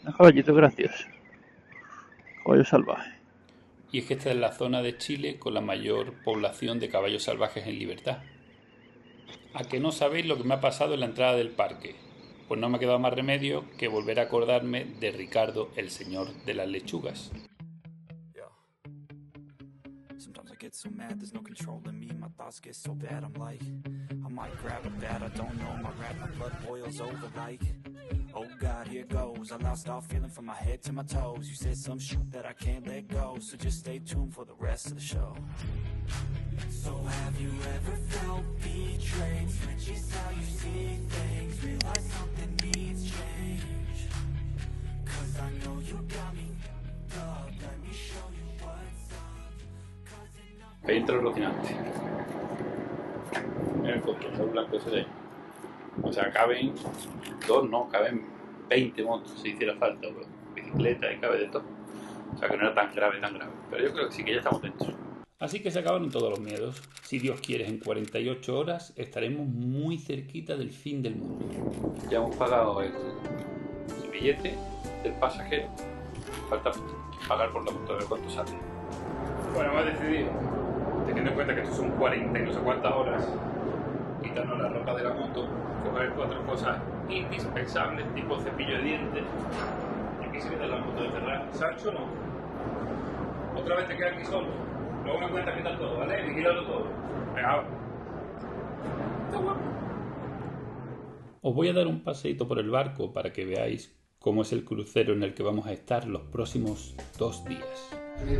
Un caballito gracioso. Caballo salvaje. Y es que esta es la zona de Chile con la mayor población de caballos salvajes en libertad. ¿A que no sabéis lo que me ha pasado en la entrada del parque? Pues no me ha quedado más remedio que volver a acordarme de Ricardo, el señor de las lechugas. Sometimes I get so mad, there's no controlling me. My thoughts get so bad, I'm like, I might grab a bat, I don't know, my rap, my blood boils over like, oh God, here goes. I lost all feeling from my head to my toes. You said some shit that I can't let go, so just stay tuned for the rest of the show. So have you ever felt betrayed? Switches how you see things, realize something needs change. Cause I know you got me up, let me show you what's up. Ahí entra el rocinante. En el control blanco ese de ahí. O sea, caben dos, no, caben 20 motos si hiciera falta, pues, bicicleta y cabe de todo. O sea que no era tan grave, Pero yo creo que sí, que ya estamos dentro. Así que se acabaron todos los miedos. Si Dios quiere, en 48 horas estaremos muy cerquita del fin del mundo. Ya hemos pagado el billete del pasajero. Falta pagar por la moto, a ver cuánto sale. Bueno, hemos decidido, teniendo en cuenta que esto son 40 y no sé cuántas horas, quitarnos la ropa de la moto, coger 4 cosas indispensables, tipo cepillo de dientes. Y aquí se queda la moto de cerrar. Sancho, no. Otra vez te quedas aquí solo. Luego me cuentas qué tal todo, ¿vale? Vigílalo todo. Venga, va. Está guapo. Os voy a dar un paseíto por el barco para que veáis cómo es el crucero en el que vamos a estar los próximos 2 días.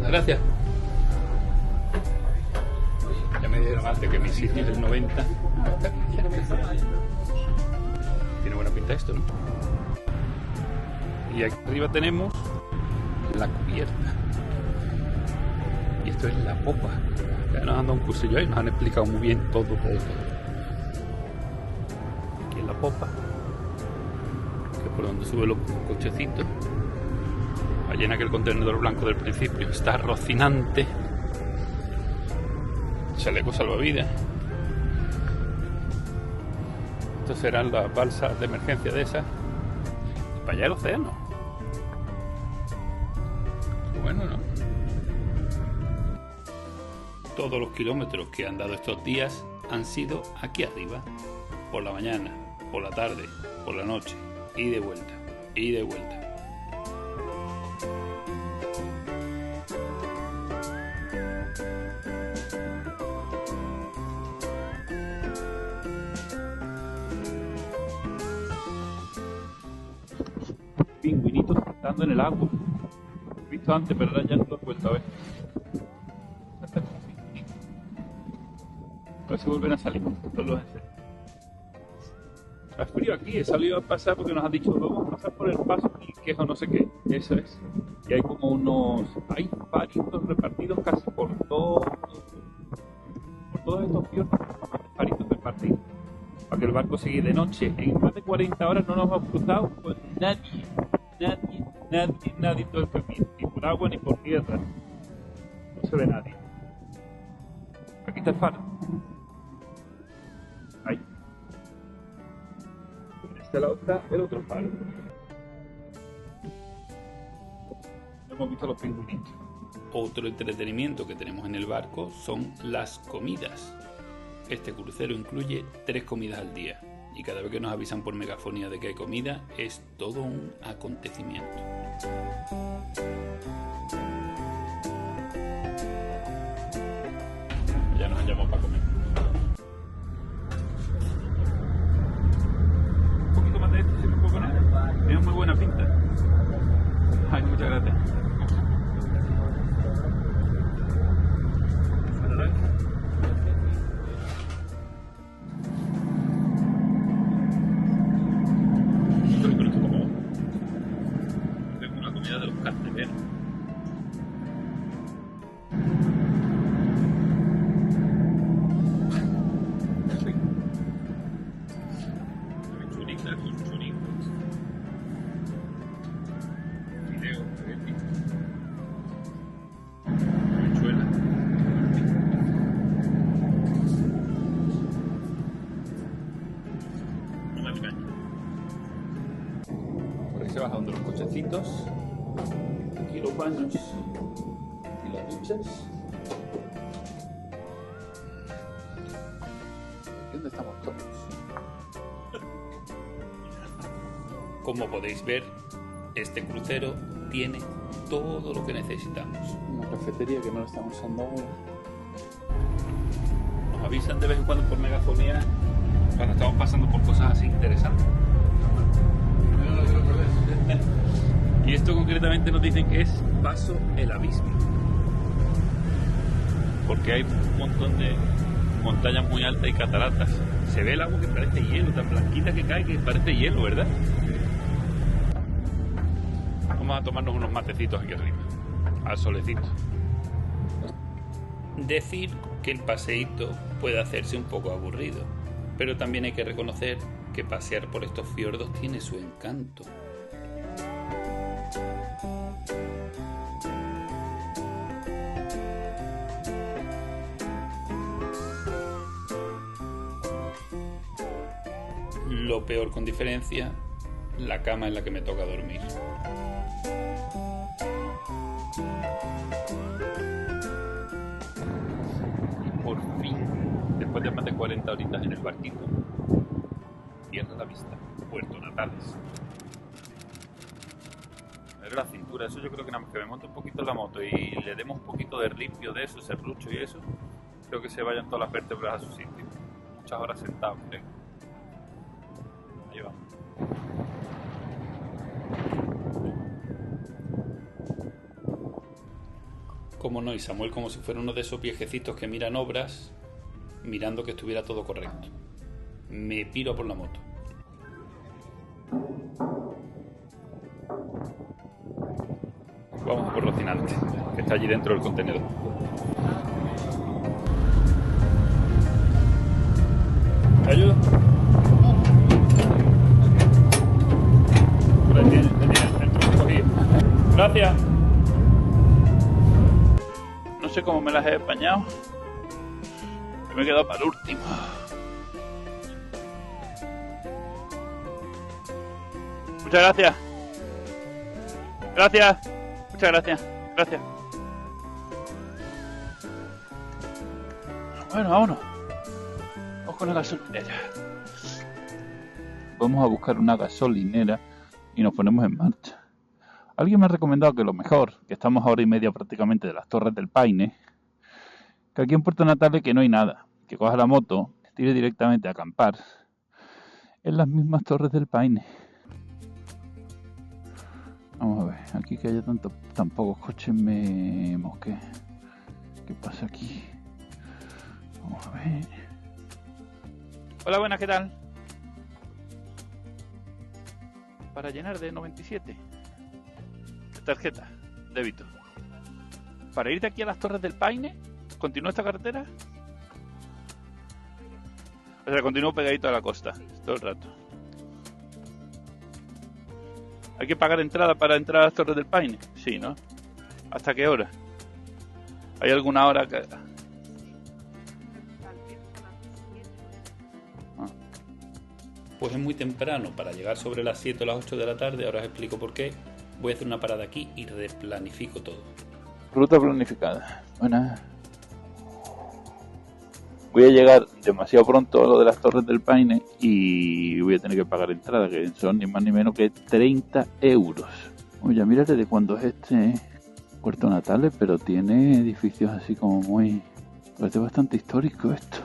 Gracias. Ya me dieron antes que mi sitio es el 90. Tiene buena pinta esto, ¿no? Y aquí arriba tenemos la cubierta. Y esto es la popa. Ya nos han dado un cursillo ahí, nos han explicado muy bien todo. Aquí es la popa, que es por donde suben los cochecitos. Allí en aquel contenedor blanco del principio está Rocinante. Chaleco salvavidas. Estos serán las balsas de emergencia de esas. Y para allá el océano. Bueno, ¿no? Todos los kilómetros que han dado estos días han sido aquí arriba. Por la mañana, por la tarde, por la noche. Y de vuelta, y de vuelta. Pingüinitos saltando en el agua. He visto antes, pero ahora ya no lo he vuelto a ver. A ver si vuelven a salir. Está frío aquí, he salido a pasar porque nos han dicho vamos a pasar por el paso y quejo no sé qué. Eso es. Y hay como hay paritos repartidos casi por todos estos fiordos. Paritos repartidos. Para que el barco siga de noche. En más de 40 horas no nos hemos cruzado con nadie todo el camino. Ni por agua ni por tierra. No se ve nadie. Aquí está el faro. Ahí. En este lado está el otro faro. Hemos visto los pingüinitos. Otro entretenimiento que tenemos en el barco son las comidas. Este crucero incluye 3 comidas al día. Y cada vez que nos avisan por megafonía de que hay comida, es todo un acontecimiento. Ya nos han llamado para comer. Un poquito más de esto, si me puedo poner. Tiene muy buena pinta. Ay, muchas gracias. De los carteleros. Churita con churicos. Fideo, habichuela. No me engaño. Por ahí se baja donde los coches. botecitos. Aquí los baños y las duchas. ¿Dónde estamos todos? Como podéis ver, este crucero tiene todo lo que necesitamos. Una cafetería que no la estamos usando ahora. Nos avisan de vez en cuando por megafonía cuando estamos pasando por cosas así interesantes. Y esto concretamente nos dicen que es Paso el Abismo, porque hay un montón de montañas muy altas y cataratas. Se ve el agua que parece hielo, tan blanquita que cae que parece hielo, ¿verdad? Vamos a tomarnos unos matecitos aquí arriba, al solecito. Decir que el paseíto puede hacerse un poco aburrido, pero también hay que reconocer que pasear por estos fiordos tiene su encanto. Lo peor con diferencia, la cama en la que me toca dormir. Y por fin, después de más de 40 horitas en el barquito, cierra la vista, Puerto Natales. Pero la cintura, eso yo creo que nada más que me monte un poquito en la moto y le demos un poquito de limpio de eso, serrucho y eso, creo que se vayan todas las vértebras a su sitio. Muchas horas sentado, creo. Ahí va. Como no, y Samuel como si fuera uno de esos viejecitos que miran obras, mirando que estuviera todo correcto. Me piro por la moto. Vamos por Rocinante, que está allí dentro del contenedor. ¿Te ayudo? Por ahí tiene el trozo cogido. Gracias. No sé cómo me las he apañado. Me he quedado para el último. Muchas gracias. Gracias. Muchas gracias. Gracias. Bueno, vámonos. Vamos con la gasolinera. Vamos a buscar una gasolinera y nos ponemos en marcha. Alguien me ha recomendado que lo mejor, que estamos a hora y media prácticamente de las Torres del Paine, que aquí en Puerto Natales que no hay nada, que coja la moto, tire directamente a acampar en las mismas Torres del Paine. Vamos a ver, aquí que haya tan pocos coches me mosqué. ¿Qué pasa aquí? Vamos a ver. Hola, buenas, ¿qué tal? Para llenar de 97. Tarjeta, débito. Para ir de aquí a las Torres del Paine, ¿continúa esta carretera? O sea, continúo pegadito a la costa, todo el rato. ¿Hay que pagar entrada para entrar a las Torres del Paine? Sí, ¿no? ¿Hasta qué hora? ¿Hay alguna hora que...? Pues es muy temprano para llegar sobre las 7 o las 8 de la tarde, ahora os explico por qué. Voy a hacer una parada aquí y replanifico todo. Ruta planificada. Buena. Voy a llegar demasiado pronto a lo de las Torres del Paine y voy a tener que pagar entrada, que son ni más ni menos que 30 euros. Oye, mírate de cuándo es este Puerto Natales, pero tiene edificios así como muy... Parece bastante histórico esto.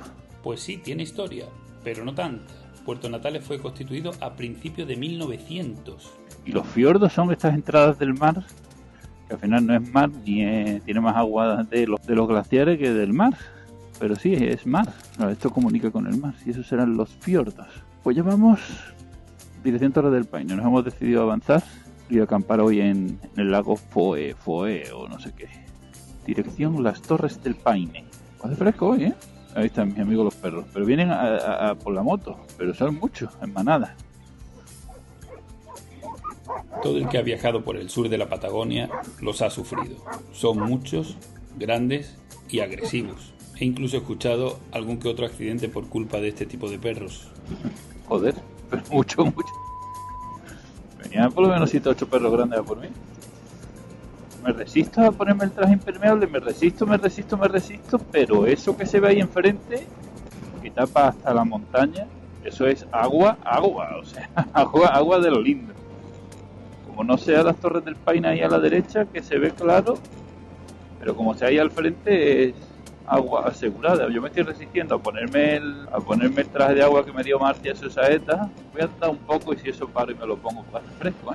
Pues sí, tiene historia, pero no tanta. Puerto Natales fue constituido a principios de 1900. Y los fiordos son estas entradas del mar, que al final no es mar, ni tiene más agua de los glaciares que del mar. Pero sí, es mar. Esto comunica con el mar, y esos serán los fiordos. Pues ya vamos, dirección Torre del Paine. Nos hemos decidido avanzar y acampar hoy en el lago Foe o no sé qué. Dirección las Torres del Paine. Hace fresco hoy, ¿eh? Ahí están mis amigos los perros. Pero vienen por la moto, pero son muchos, en manada. Todo el que ha viajado por el sur de la Patagonia los ha sufrido. Son muchos, grandes y agresivos. He incluso escuchado algún que otro accidente por culpa de este tipo de perros. Joder, pero mucho. Tenía por lo menos 7 o 8 perros grandes a por mí. Me resisto a ponerme el traje impermeable, me resisto, pero eso que se ve ahí enfrente, que tapa hasta la montaña, eso es agua, o sea, agua de lo lindo. Como no sea las Torres del Paine ahí a la derecha, que se ve claro, pero como sea ahí al frente es agua asegurada. Yo me estoy resistiendo a ponerme el traje de agua que me dio Marti a su saeta. Voy a andar un poco y si eso paro y me lo pongo, pues hace fresco,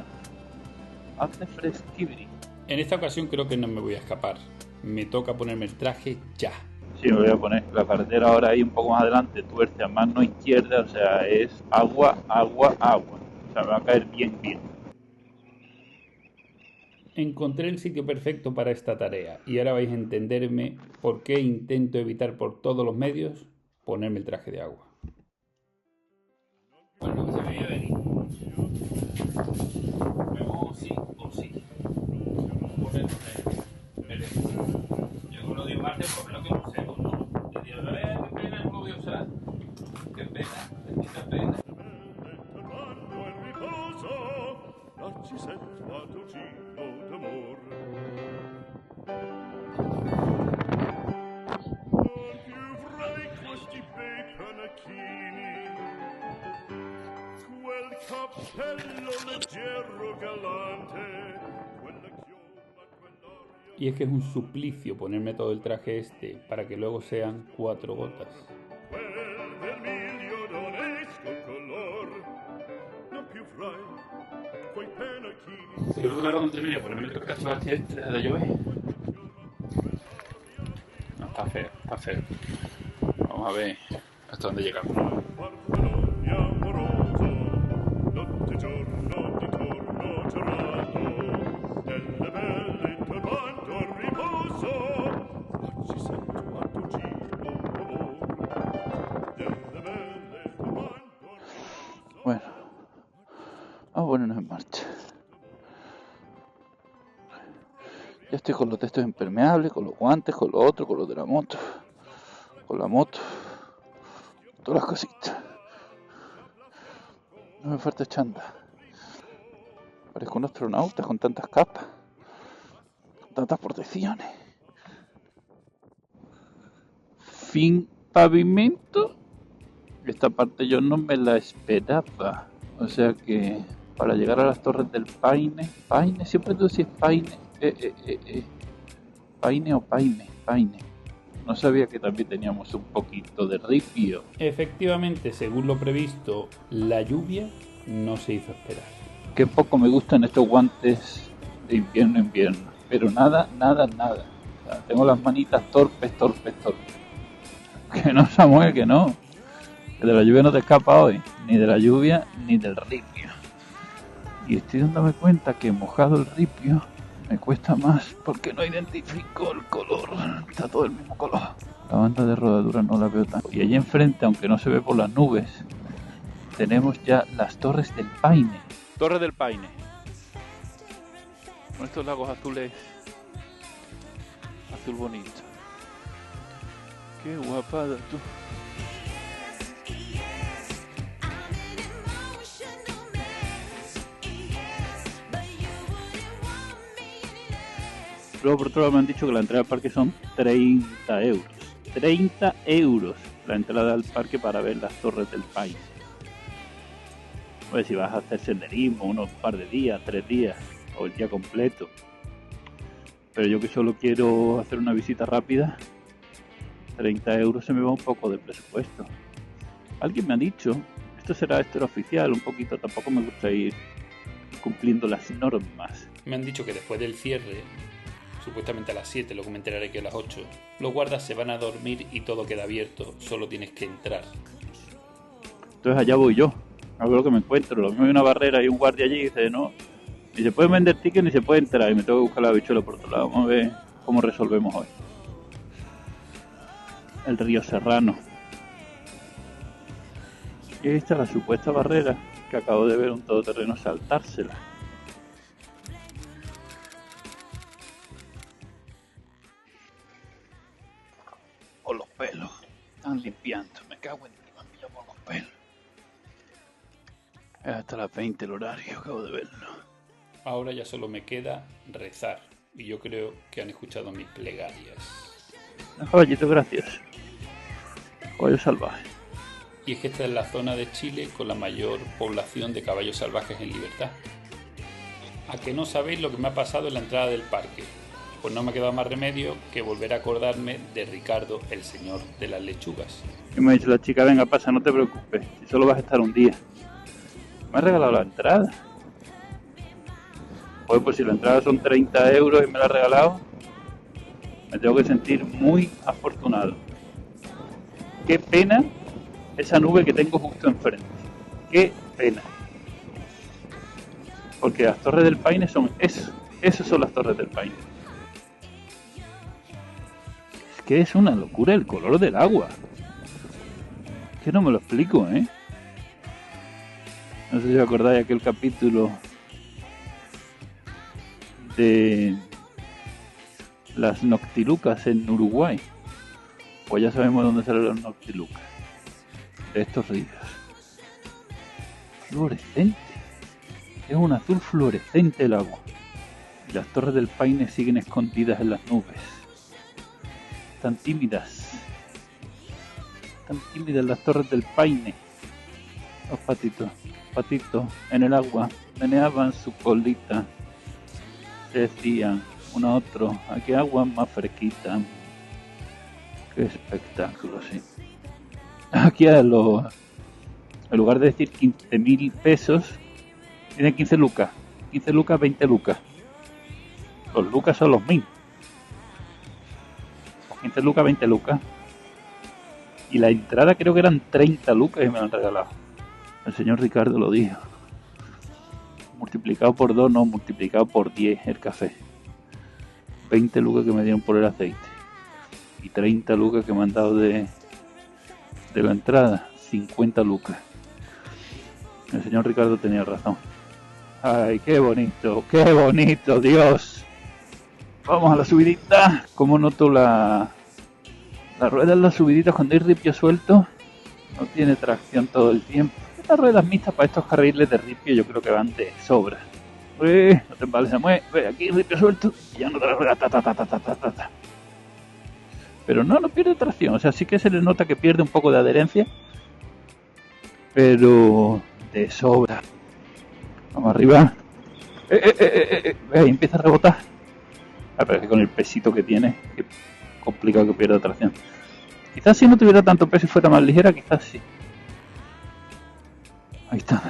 hace fresquibri. En esta ocasión creo que no me voy a escapar. Me toca ponerme el traje ya. Sí, me voy a poner la carretera ahora ahí un poco más adelante, tuerce a mano izquierda, o sea, es agua. O sea, me va a caer bien. Encontré el sitio perfecto para esta tarea y ahora vais a entenderme por qué intento evitar por todos los medios ponerme el traje de agua. Bueno, se veía venir. Sí o sí. Yo con lo de Marte, por lo que no sé, ¿no? Te digo, qué pena, no lo voy a usar. Qué pena, bendita pena. Y es que es un suplicio ponerme todo el traje este para que luego sean 4 gotas. Yo creo que ahora cuando termine de ponerme el cacho hacia este de llover. No, está feo. Vamos a ver hasta dónde llegamos. Bueno, vamos a ponernos en marcha. Ya estoy con los textos impermeables, con los guantes, con lo otro, con los de la moto, con la moto, todas las cositas. No me falta chanda. Parezco un astronauta con tantas capas, con tantas protecciones. Fin pavimento. Esta parte yo no me la esperaba. O sea que para llegar a las Torres del Paine, siempre tú decís Paine, Paine o Paine. No sabía que también teníamos un poquito de ripio. Efectivamente, según lo previsto, la lluvia no se hizo esperar. Qué poco me gustan estos guantes de invierno. Pero nada. O sea, tengo las manitas torpes. Que no, Samuel, que no. Que de la lluvia no te escapa hoy. Ni de la lluvia, ni del ripio. Y estoy dándome cuenta que mojado el ripio me cuesta más porque no identifico el color. Está todo el mismo color. La banda de rodadura no la veo tanto. Y allí enfrente, aunque no se ve por las nubes, tenemos ya las Torres del Paine. Torres del Paine. Con estos lagos azules. Azul bonito. Qué guapada tú. Luego por otro lado me han dicho que la entrada al parque son 30 euros. 30 euros la entrada al parque para ver las Torres del Paine. Pues si vas a hacer senderismo, unos par de días, 3 días o el día completo. Pero yo que solo quiero hacer una visita rápida, 30 euros se me va un poco de presupuesto. Alguien me ha dicho, esto era oficial un poquito, tampoco me gusta ir cumpliendo las normas. Me han dicho que después del cierre, supuestamente a las 7, luego me enteraré que a las 8, los guardas se van a dormir y todo queda abierto, solo tienes que entrar. Entonces allá voy yo, a ver lo que me encuentro. Lo mismo hay una barrera y un guardia allí y dice, no, ni se pueden vender tickets ni se puede entrar, y me tengo que buscar la bichuela por otro lado. Vamos a ver cómo resolvemos hoy. El río Serrano. Y esta es la supuesta barrera que acabo de ver un todoterreno saltársela. Por los pelos, están limpiando, me cago en ti, me han pillado por los pelos. Es hasta las 20 el horario, acabo de verlo. Ahora ya solo me queda rezar. Y yo creo que han escuchado mis plegarias. Caballito, gracias. Caballo salvaje. Y es que esta es la zona de Chile con la mayor población de caballos salvajes en libertad. ¿A que no sabéis lo que me ha pasado en la entrada del parque? Pues no me ha quedado más remedio que volver a acordarme de Ricardo, el señor de las lechugas. Y me ha dicho la chica, venga, pasa, no te preocupes, si solo vas a estar un día. Me ha regalado la entrada. Pues si la entrada son 30 euros y me la ha regalado, me tengo que sentir muy afortunado. Qué pena esa nube que tengo justo enfrente. Qué pena. Porque las Torres del Paine son eso. Esas son las Torres del Paine. Es que es una locura el color del agua. Es que no me lo explico, ¿eh? No sé si os acordáis de aquel capítulo de las noctilucas en Uruguay. Pues ya sabemos dónde salen las noctilucas. De estos ríos. Fluorescente. Es un azul fluorescente el agua. Y las Torres del Paine siguen escondidas en las nubes. Tan tímidas. Tan tímidas las Torres del Paine. Los patitos en el agua meneaban su colita. Se decían uno a otro, aquí agua más fresquita. Qué espectáculo, sí. Aquí en lugar de decir 15.000 pesos, tienen 15 lucas. 15 lucas, 20 lucas. Los lucas son los mismos. 15 lucas, 20 lucas. Y la entrada creo que eran 30 lucas y me la han regalado. El señor Ricardo lo dijo. Multiplicado por 2, no, multiplicado por 10 el café. 20 lucas que me dieron por el aceite. Y 30 lucas que me han dado de la entrada. 50 lucas. El señor Ricardo tenía razón. Ay, qué bonito, Dios. Vamos a la subidita. Como noto la rueda en las subiditas cuando hay ripio suelto. No tiene tracción todo el tiempo. Estas ruedas mixtas para estos carriles de ripio yo creo que van de sobra. No te embales, se mueve. Aquí ripio suelto y ya no te la rueda. Ta. Pero no pierde tracción. O sea, sí que se le nota que pierde un poco de adherencia. Pero de sobra. Vamos arriba. Ahí empieza a rebotar. Pero es que con el pesito que tiene, es complicado que pierda tracción. Quizás si no tuviera tanto peso y fuera más ligera, quizás sí. Ahí está.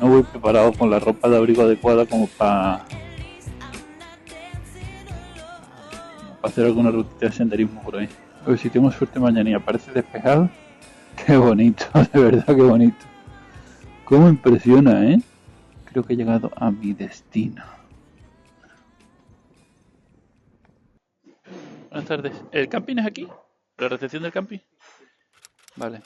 No voy preparado con la ropa de abrigo adecuada como para hacer alguna rutita de senderismo por ahí. Pero si tenemos suerte mañana y aparece despejado, qué bonito, de verdad que bonito. Cómo impresiona, ¿eh? Creo que he llegado a mi destino. Buenas tardes. ¿El camping es aquí? ¿La recepción del camping? Vale.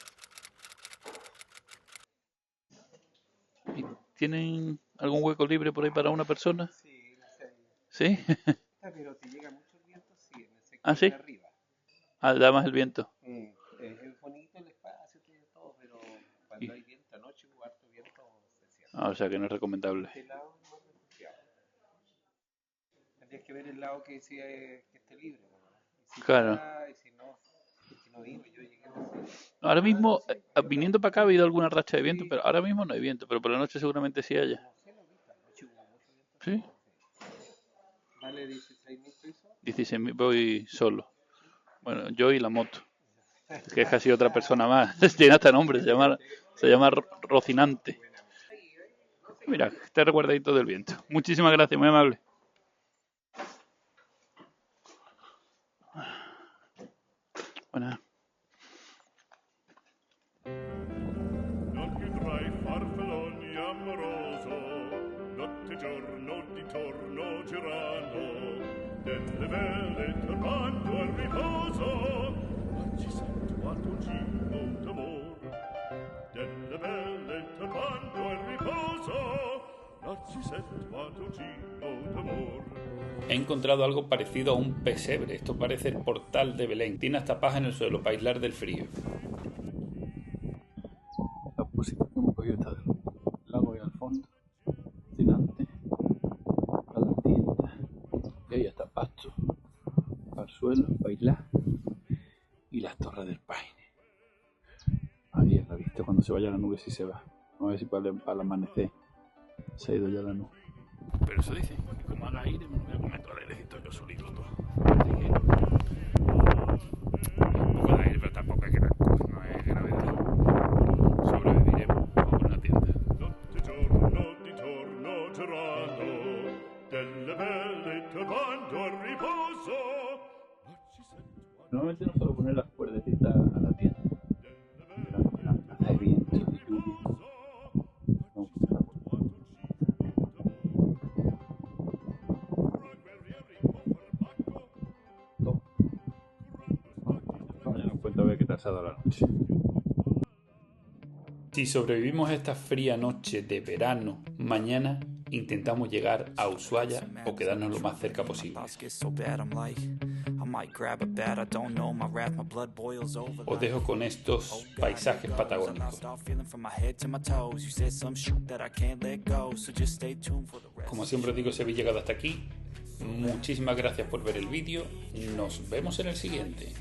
¿Y tienen algún hueco libre por ahí para una persona? Sí, la sé. ¿Sí? Pero te llega mucho el viento, sí, en el sector ¿Ah, sí? de arriba. Da más el viento. Es bonito el espacio, tiene todo, pero cuando hay viento anoche, harto viento, se cierra. O sea que no es recomendable. Este lado es más refugiado. Tendrías que ver el lado que decía que esté libre, ¿no? Y si Claro. está, y si no vivo, yo llegué así. Ahora mismo, viniendo para acá ha habido alguna racha de viento, pero ahora mismo no hay viento, pero por la noche seguramente sí haya. No sé, lo vi, anoche hubo mucho viento. ¿Sí? Vale 16.000 pesos. 16.000, voy solo. Bueno, yo y la moto. Que es casi otra persona más. Tiene hasta nombre, se llama Rocinante. Mira, está recuerdadito del viento. Muchísimas gracias, muy amable. Buenas. Notte tra i farfalloni amoroso, notte giorno di torno girano, delle vele turbando al riposo, oggi sento a tuo giro d'amor. Delle vele turbando al riposo, oggi He encontrado algo parecido a un pesebre. Esto parece el portal de Belén. Tiene hasta paja en el suelo para aislar del frío. La posición que hemos cogido está del lago y al fondo. Fascinante. A la tienda. Y ahí está pasto. Al suelo, para aislar. Y las torres del Paine. Ahí es la vista. Cuando se vaya la nube, si se va. Vamos a ver si para el amanecer se ha ido ya la nube. Pero eso dice, que como haga aire me voy a comer todo el airecito yo solito todo. Un poco de aire, pero tampoco es que no es gravedad. Sobreviviremos por una tienda. Normalmente no suelo poner las cuerdecitas a la tienda. Hace viento y lluvia. No puse la cuerda. Ya nos cuento a ver qué tal se ha dado la noche. Si sobrevivimos a esta fría noche de verano, mañana intentamos llegar a Ushuaia o quedarnos lo más cerca posible. Os dejo con estos paisajes patagónicos. Como siempre os digo, si habéis llegado hasta aquí, muchísimas gracias por ver el vídeo. Nos vemos en el siguiente.